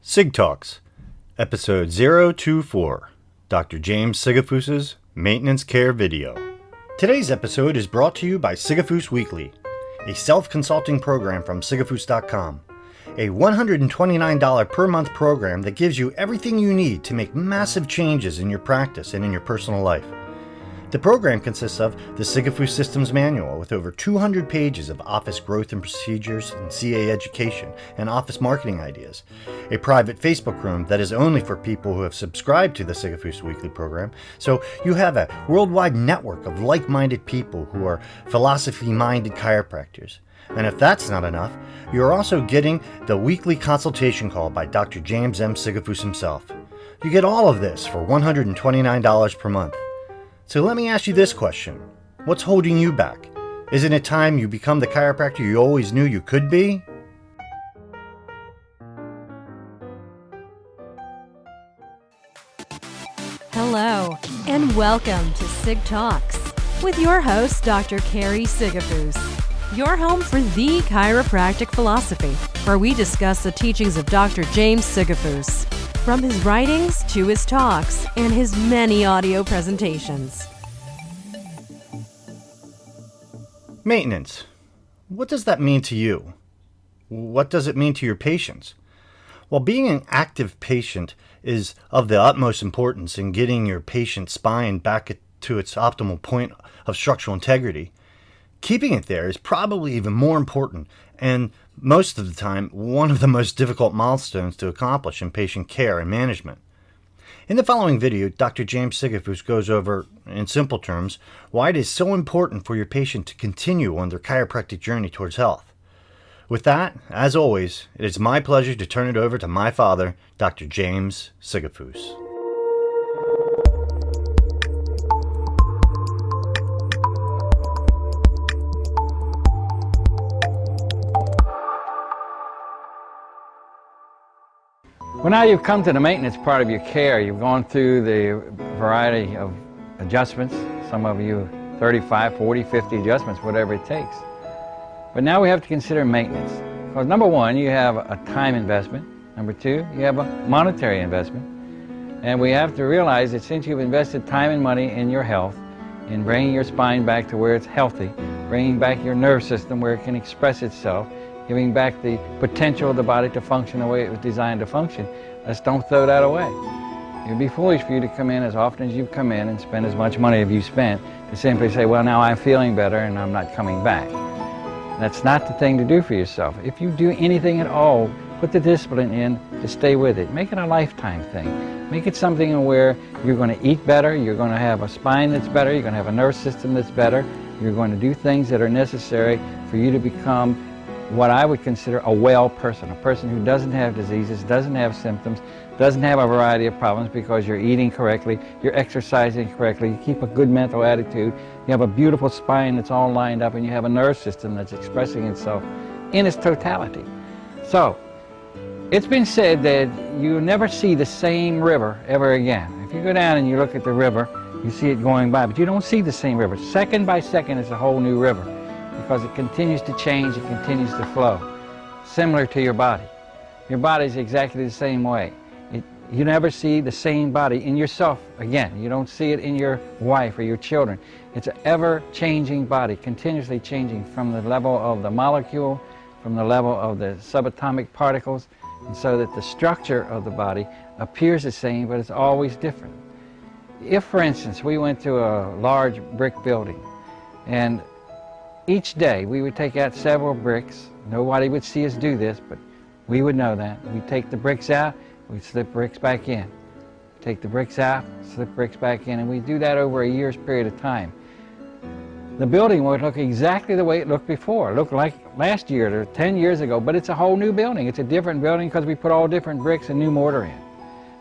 SigTalks, Episode 024, Dr. James Sigafoose's Maintenance Care Video. Today's episode is brought to you by Sigafoose Weekly, a self-consulting program from Sigafoose.com, a $129 per month program that gives you everything you need to make massive changes in your practice and in your personal life. The program consists of the Sigafoose Systems Manual with over 200 pages of office growth and procedures and CA education and office marketing ideas, a private Facebook room that is only for people who have subscribed to the Sigafoose Weekly program, so you have a worldwide network of like-minded people who are philosophy-minded chiropractors. And if that's not enough, you're also getting the weekly consultation call by Dr. James M. Sigafoose himself. You get all of this for $129 per month. So let me ask you this question. What's holding you back? Isn't it time you become the chiropractor you always knew you could be? Hello, and welcome to SigTalks with your host, Dr. Carrie Sigafoose, your home for the chiropractic philosophy, where we discuss the teachings of Dr. James Sigafoose, from his writings to his talks and his many audio presentations. Maintenance. What does that mean to you? What does it mean to your patients? Well, being an active patient is of the utmost importance in getting your patient's spine back to its optimal point of structural integrity. Keeping it there is probably even more important, and most of the time, one of the most difficult milestones to accomplish in patient care and management. In the following video, Dr. James Sigafoose goes over, in simple terms, why it is so important for your patient to continue on their chiropractic journey towards health. With that, as always, it is my pleasure to turn it over to my father, Dr. James Sigafoose. Well, now you've come to the maintenance part of your care. You've gone through the variety of adjustments. Some of you 35, 40, 50 adjustments, whatever it takes. But now we have to consider maintenance. Because number one, you have a time investment. Number two, you have a monetary investment. And we have to realize that since you've invested time and money in your health, in bringing your spine back to where it's healthy, bringing back your nerve system where it can express itself, giving back the potential of the body to function the way it was designed to function, let's don't throw that away. It would be foolish for you to come in as often as you've come in and spend as much money as you've spent to simply say, well, now I'm feeling better and I'm not coming back. That's not the thing to do for yourself. If you do anything at all, put the discipline in to stay with it. Make it a lifetime thing. Make it something where you're going to eat better, you're going to have a spine that's better, you're going to have a nerve system that's better, you're going to do things that are necessary for you to become what I would consider a well person, a person who doesn't have diseases, doesn't have symptoms, doesn't have a variety of problems because you're eating correctly, you're exercising correctly, you keep a good mental attitude, you have a beautiful spine that's all lined up, and you have a nerve system that's expressing itself in its totality. So, it's been said that you never see the same river ever again. If you go down and you look at the river, you see it going by, but you don't see the same river. Second by second, it's a whole new river, because it continues to change, it continues to flow. Similar to your body. Your body is exactly the same way. You never see the same body in yourself again. You don't see it in your wife or your children. It's an ever-changing body, continuously changing from the level of the molecule, from the level of the subatomic particles, and so that the structure of the body appears the same, but it's always different. If, for instance, we went to a large brick building, and each day we would take out several bricks. Nobody would see us do this, but we would know that. We'd take the bricks out, we'd slip bricks back in. Take the bricks out, slip bricks back in, and we'd do that over a year's period of time. The building would look exactly the way it looked before. It looked like last year or 10 years ago, but it's a whole new building. It's a different building because we put all different bricks and new mortar in.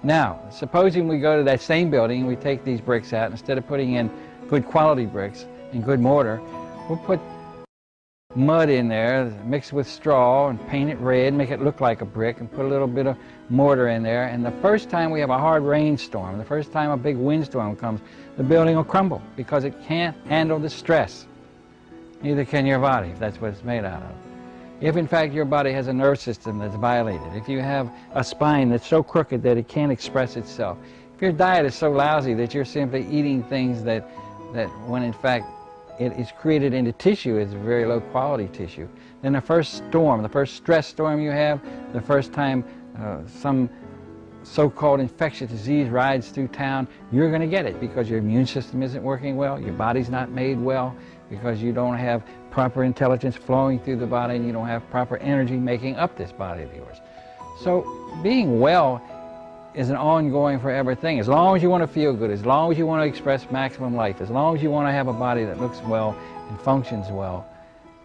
Now, supposing we go to that same building and we take these bricks out, instead of putting in good quality bricks and good mortar, we'll put mud in there mixed with straw and paint it red, make it look like a brick, and put a little bit of mortar in there. And the first time we have a hard rainstorm, the first time a big windstorm comes, the building will crumble because it can't handle the stress. Neither can your body, if that's what it's made out of. If in fact your body has a nerve system that's violated, if you have a spine that's so crooked that it can't express itself, if your diet is so lousy that you're simply eating things that when in fact it is created into tissue is very low quality tissue, then the first storm, the first stress storm you have, the first time some so-called infectious disease rides through town, you're going to get it because your immune system isn't working well, your body's not made well, because you don't have proper intelligence flowing through the body and you don't have proper energy making up this body of yours. So being well is an ongoing forever thing. As long as you want to feel good, as long as you want to express maximum life, as long as you want to have a body that looks well and functions well,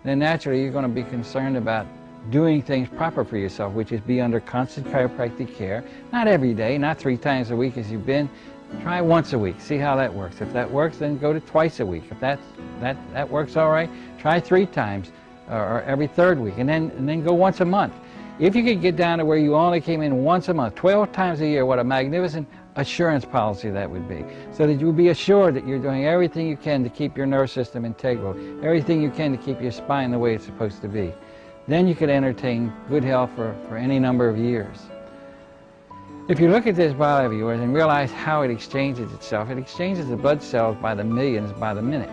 then naturally you're going to be concerned about doing things proper for yourself, which is be under constant chiropractic care. Not every day, not 3 times a week as you've been. Try once a week, see how that works. If that works, then go to twice a week. If that works all right, try 3 times or every 3rd week, and then go once a month. If you could get down to where you only came in once a month, 12 times a year, what a magnificent assurance policy that would be. So that you would be assured that you're doing everything you can to keep your nerve system integral, everything you can to keep your spine the way it's supposed to be. Then you could entertain good health for any number of years. If you look at this body of yours and realize how it exchanges itself, it exchanges the blood cells by the millions by the minute.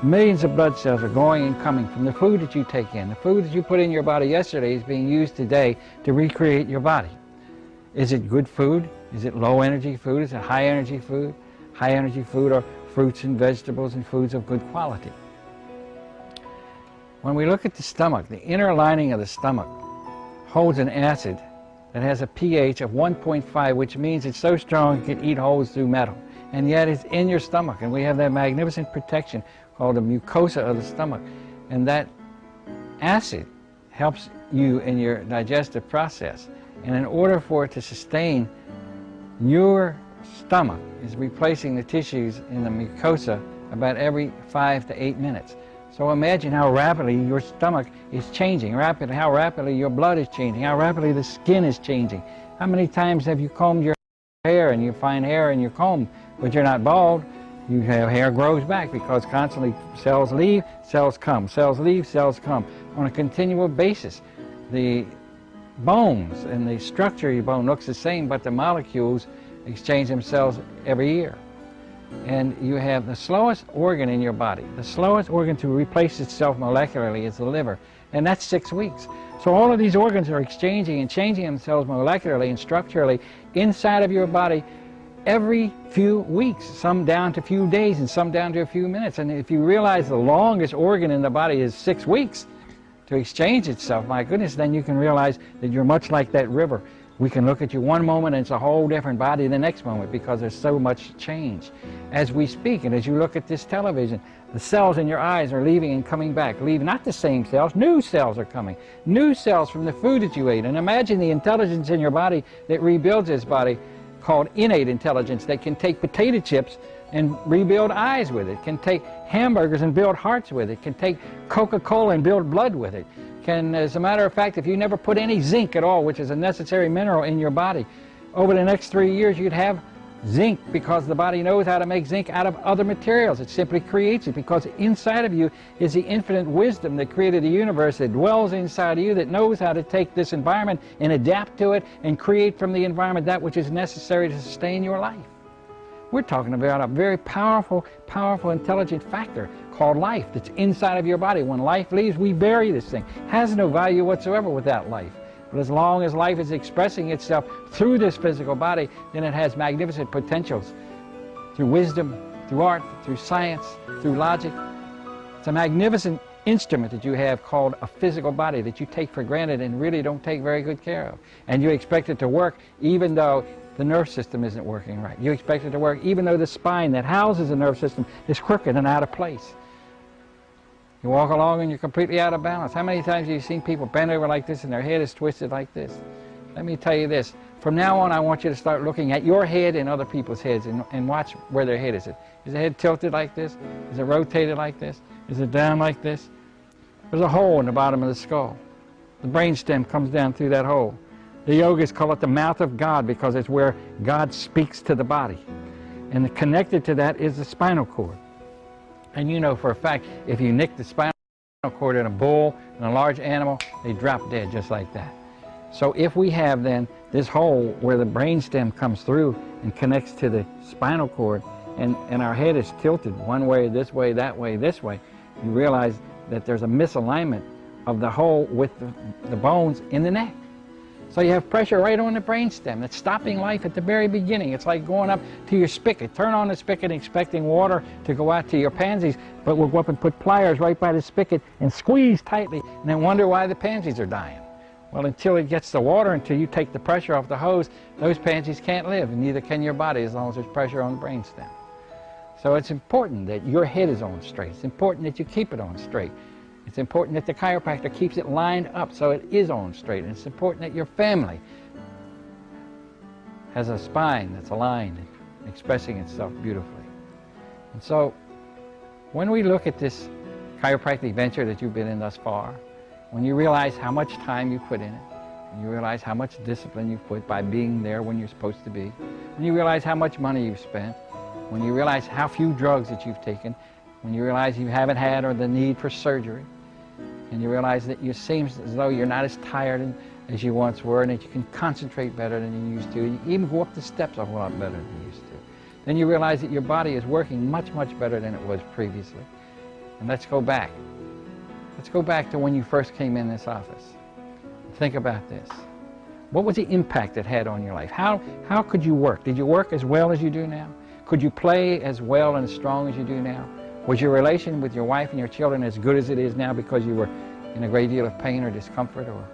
Millions of blood cells are going and coming from the food that you take in. The food that you put in your body yesterday is being used today to recreate your body. Is it good food? Is it low energy food? Is it high energy food? High energy food are fruits and vegetables and foods of good quality. When we look at the stomach, the inner lining of the stomach holds an acid that has a pH of 1.5, which means it's so strong it can eat holes through metal. And yet it's in your stomach, and we have that magnificent protection called the mucosa of the stomach. And that acid helps you in your digestive process. And in order for it to sustain, your stomach is replacing the tissues in the mucosa about every 5 to 8 minutes. So imagine how rapidly your stomach is changing, how rapidly your blood is changing, how rapidly the skin is changing. How many times have you combed your hair and you find hair in your comb, but you're not bald? You have hair grows back because constantly cells leave, cells come, cells leave, cells come on a continual basis. The bones and the structure of your bone looks the same, but the molecules exchange themselves every year. And you have the slowest organ in your body. The slowest organ to replace itself molecularly is the liver, and that's 6 weeks. So all of these organs are exchanging and changing themselves molecularly and structurally inside of your body every few weeks, some down to a few days and some down to a few minutes. And if you realize the longest organ in the body is 6 weeks to exchange itself, my goodness, then you can realize that you're much like that river. We can look at you one moment and it's a whole different body the next moment because there's so much change. As we speak and as you look at this television, the cells in your eyes are leaving and coming back, leaving not the same cells, new cells are coming, new cells from the food that you ate. And imagine the intelligence in your body that rebuilds this body, called innate intelligence, that can take potato chips and rebuild eyes with it, can take hamburgers and build hearts with it, can take Coca-Cola and build blood with it. Can, as a matter of fact, if you never put any zinc at all, which is a necessary mineral in your body, over the next 3 years you'd have zinc because the body knows how to make zinc out of other materials. It simply creates it because inside of you is the infinite wisdom that created the universe, that dwells inside of you, that knows how to take this environment and adapt to it and create from the environment that which is necessary to sustain your life. We're talking about a very powerful, intelligent factor called life that's inside of your body. When life leaves, we bury this thing. It has no value whatsoever without life. But as long as life is expressing itself through this physical body, then it has magnificent potentials through wisdom, through art, through science, through logic. It's a magnificent instrument that you have called a physical body that you take for granted and really don't take very good care of. And you expect it to work even though the nerve system isn't working right. You expect it to work even though the spine that houses the nerve system is crooked and out of place. You walk along and you're completely out of balance. How many times have you seen people bend over like this and their head is twisted like this? Let me tell you this. From now on, I want you to start looking at your head and other people's heads and watch where their head is. Is the head tilted like this? Is it rotated like this? Is it down like this? There's a hole in the bottom of the skull. The brainstem comes down through that hole. The yogis call it the mouth of God because it's where God speaks to the body. And connected to that is the spinal cord. And you know for a fact, if you nick the spinal cord in a bull, And a large animal, they drop dead just like that. So if we have then this hole where the brainstem comes through and connects to the spinal cord, and our head is tilted one way, this way, that way, this way, you realize that there's a misalignment of the hole with the bones in the neck. So you have pressure right on the brainstem. It's stopping life at the very beginning. It's like going up to your spigot. Turn on the spigot expecting water to go out to your pansies, but we'll go up and put pliers right by the spigot and squeeze tightly, and then wonder why the pansies are dying. Well, until it gets the water, until you take the pressure off the hose, those pansies can't live, and neither can your body as long as there's pressure on the brainstem. So it's important that your head is on straight. It's important that you keep it on straight. It's important that the chiropractor keeps it lined up so it is on straight. And it's important that your family has a spine that's aligned and expressing itself beautifully. And so when we look at this chiropractic venture that you've been in thus far, when you realize how much time you put in it, when you realize how much discipline you've put by being there when you're supposed to be, when you realize how much money you've spent, when you realize how few drugs that you've taken, when you realize you haven't had or the need for surgery, and you realize that it seems as though you're not as tired as you once were, and that you can concentrate better than you used to, you even go up the steps a whole lot better than you used to. Then you realize that your body is working much, much better than it was previously. And let's go back. Let's go back to when you first came in this office. Think about this. What was the impact it had on your life? How could you work? Did you work as well as you do now? Could you play as well and as strong as you do now? Was your relation with your wife and your children as good as it is now because you were in a great deal of pain or discomfort or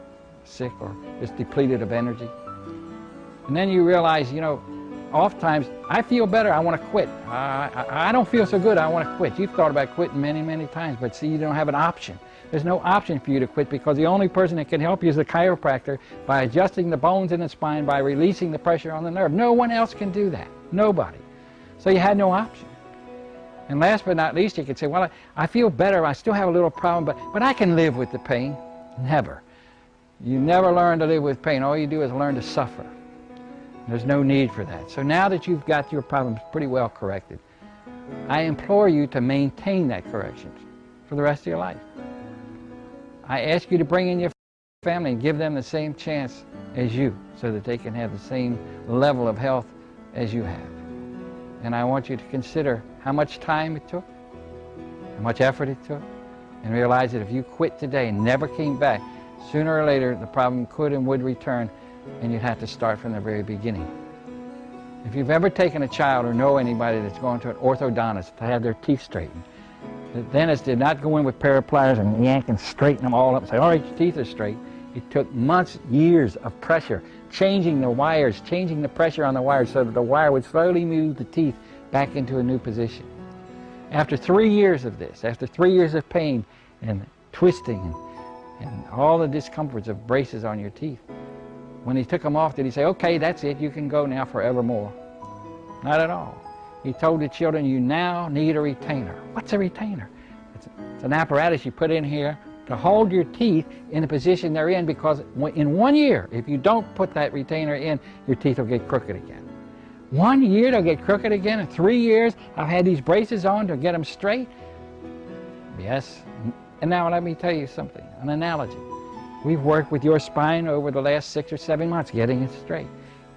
sick or just depleted of energy? And then you realize, you know, oftentimes, I feel better, I want to quit. I don't feel so good, I want to quit. You've thought about quitting many, many times, but see, you don't have an option. There's no option for you to quit because the only person that can help you is the chiropractor by adjusting the bones in the spine, by releasing the pressure on the nerve. No one else can do that. Nobody. So you had no option. And last but not least, you could say, well, I feel better, I still have a little problem, but I can live with the pain. Never. You never learn to live with pain. All you do is learn to suffer. There's no need for that. So now that you've got your problems pretty well corrected, I implore you to maintain that correction for the rest of your life. I ask you to bring in your family and give them the same chance as you so that they can have the same level of health as you have. And I want you to consider how much time it took, how much effort it took, and realize that if you quit today and never came back, sooner or later the problem could and would return, and you'd have to start from the very beginning. If you've ever taken a child or know anybody that's gone to an orthodontist to have their teeth straightened, the dentist did not go in with a pair of pliers and yank and straighten them all up and say, all right, your teeth are straight. It took months, years of pressure, changing the wires, changing the pressure on the wires so that the wire would slowly move the teeth back into a new position. After 3 years of this, after 3 years of pain and twisting and all the discomforts of braces on your teeth, when he took them off, did he say, okay, that's it, you can go now forevermore? Not at all. He told the children, you now need a retainer. What's a retainer? It's an apparatus you put in here to hold your teeth in the position they're in, because in 1 year, if you don't put that retainer in, your teeth will get crooked again. 1 year they'll get crooked again. In 3 years, I've had these braces on to get them straight. Yes. And now let me tell you something, an analogy. We've worked with your spine over the last 6 or 7 months, getting it straight.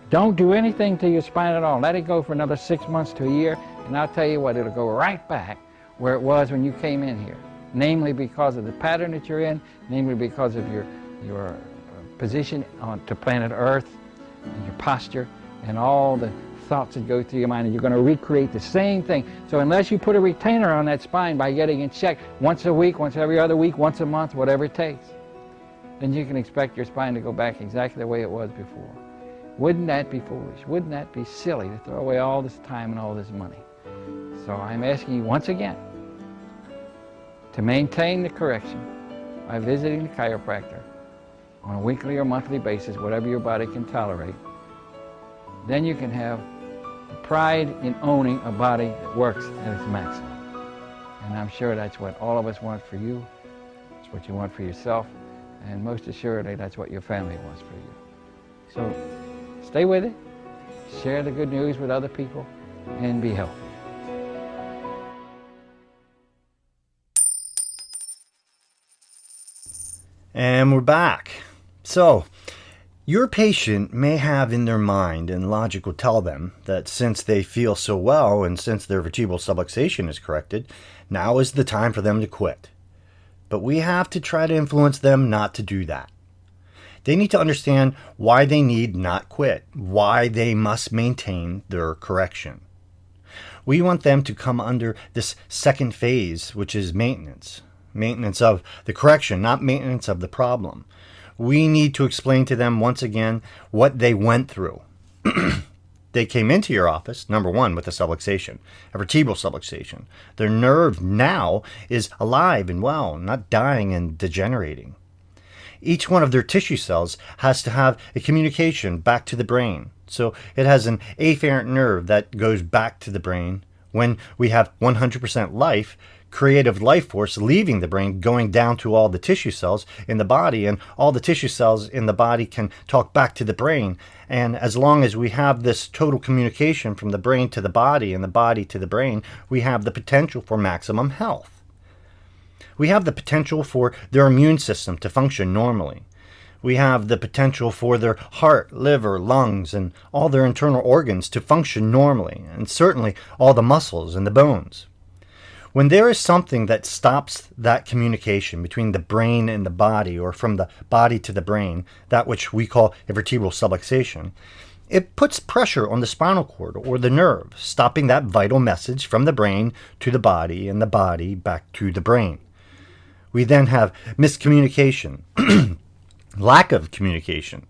Don't do anything to your spine at all. Let it go for another 6 months to a year, and I'll tell you what, it'll go right back where it was when you came in here. Namely because of the pattern that you're in, namely because of your position to planet Earth, and your posture, and all the thoughts that go through your mind, and you're going to recreate the same thing. So unless you put a retainer on that spine by getting it checked once a week, once every other week, once a month, whatever it takes, then you can expect your spine to go back exactly the way it was before. Wouldn't that be foolish? Wouldn't that be silly to throw away all this time and all this money? So I'm asking you once again to maintain the correction by visiting the chiropractor on a weekly or monthly basis, whatever your body can tolerate. Then you can have the pride in owning a body that works at its maximum. And I'm sure that's what all of us want for you. It's what you want for yourself. And most assuredly, that's what your family wants for you. So stay with it, share the good news with other people, and be healthy. And we're back. So, your patient may have in their mind, and logic will tell them, that since they feel so well and since their vertebral subluxation is corrected, now is the time for them to quit. But we have to try to influence them not to do that. They need to understand why they need not quit, why they must maintain their correction. We want them to come under this second phase, which is maintenance. Maintenance of the correction, not maintenance of the problem. We need to explain to them once again what they went through. They came into your office, number one, with a subluxation, a vertebral subluxation. Their nerve now is alive and well, not dying and degenerating. Each one of their tissue cells has to have a communication back to the brain. So it has an afferent nerve that goes back to the brain. When we have 100% life, creative life force leaving the brain, going down to all the tissue cells in the body, and all the tissue cells in the body can talk back to the brain. And as long as we have this total communication from the brain to the body and the body to the brain, we have the potential for maximum health. We have the potential for their immune system to function normally. We have the potential for their heart, liver, lungs, and all their internal organs to function normally, and certainly all the muscles and the bones. When there is something that stops that communication between the brain and the body, or from the body to the brain, that which we call a vertebral subluxation, it puts pressure on the spinal cord or the nerve, stopping that vital message from the brain to the body and the body back to the brain. We then have miscommunication, lack of communication.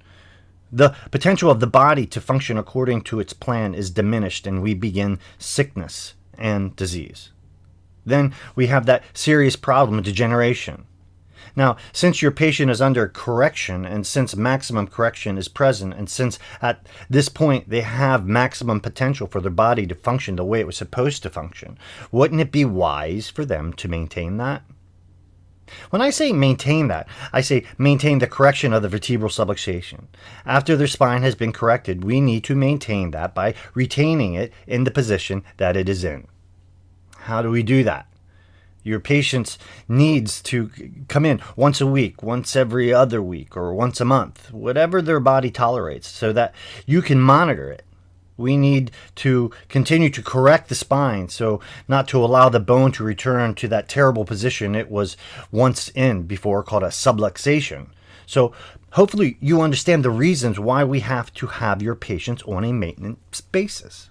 The potential of the body to function according to its plan is diminished, and we begin sickness and disease. Then we have that serious problem of degeneration. Now, since your patient is under correction, and since maximum correction is present, and since at this point they have maximum potential for their body to function the way it was supposed to function, wouldn't it be wise for them to maintain that? When I say maintain that, I say maintain the correction of the vertebral subluxation. After their spine has been corrected, we need to maintain that by retaining it in the position that it is in. How do we do that? Your patient needs to come in once a week, once every other week, or once a month, whatever their body tolerates, so that you can monitor it. We need to continue to correct the spine, so not to allow the bone to return to that terrible position it was once in before, called a subluxation. So hopefully you understand the reasons why we have to have your patients on a maintenance basis.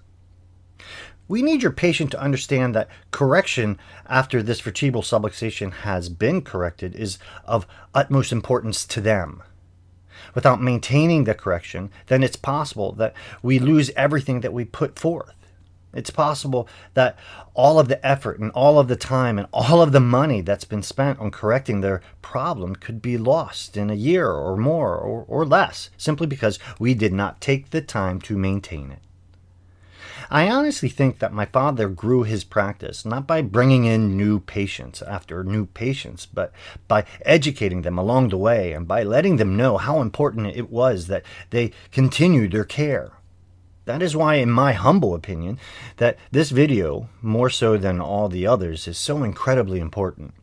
We need your patient to understand that correction after this vertebral subluxation has been corrected is of utmost importance to them. Without maintaining the correction, then it's possible that we lose everything that we put forth. It's possible that all of the effort and all of the time and all of the money that's been spent on correcting their problem could be lost in a year or more or less, simply because we did not take the time to maintain it. I honestly think that my father grew his practice not by bringing in new patients after new patients, but by educating them along the way and by letting them know how important it was that they continued their care. That is why, in my humble opinion, that this video, more so than all the others, is so incredibly important.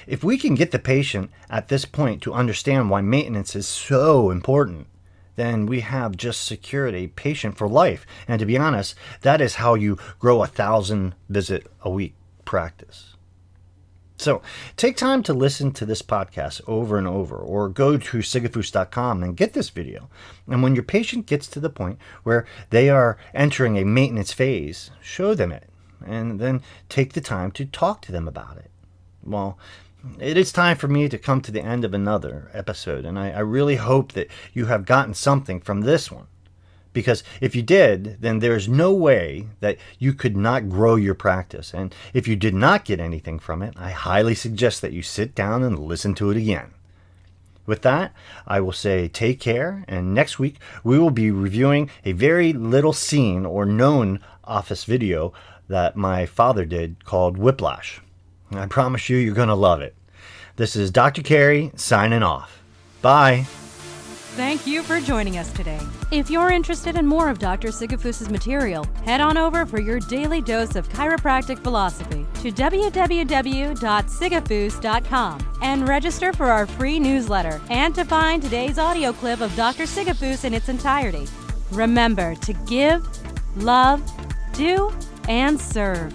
If we can get the patient at this point to understand why maintenance is so important, then we have just secured a patient for life. And to be honest, that is how you grow 1,000 visit a week practice. So take time to listen to this podcast over and over, or go to Sigafoose.com and get this video. And when your patient gets to the point where they are entering a maintenance phase, show them it, and then take the time to talk to them about it. Well, it is time for me to come to the end of another episode, and I really hope that you have gotten something from this one. Because if you did, then there is no way that you could not grow your practice. And if you did not get anything from it, I highly suggest that you sit down and listen to it again. With that, I will say take care, and next week we will be reviewing a very little seen or known office video that my father did called Whiplash. I promise you, you're going to love it. This is Dr. Carey signing off. Bye. Thank you for joining us today. If you're interested in more of Dr. Sigafoose's material, head on over for your daily dose of chiropractic philosophy to www.sigafoose.com and register for our free newsletter and to find today's audio clip of Dr. Sigafoose in its entirety. Remember to give, love, do, and serve.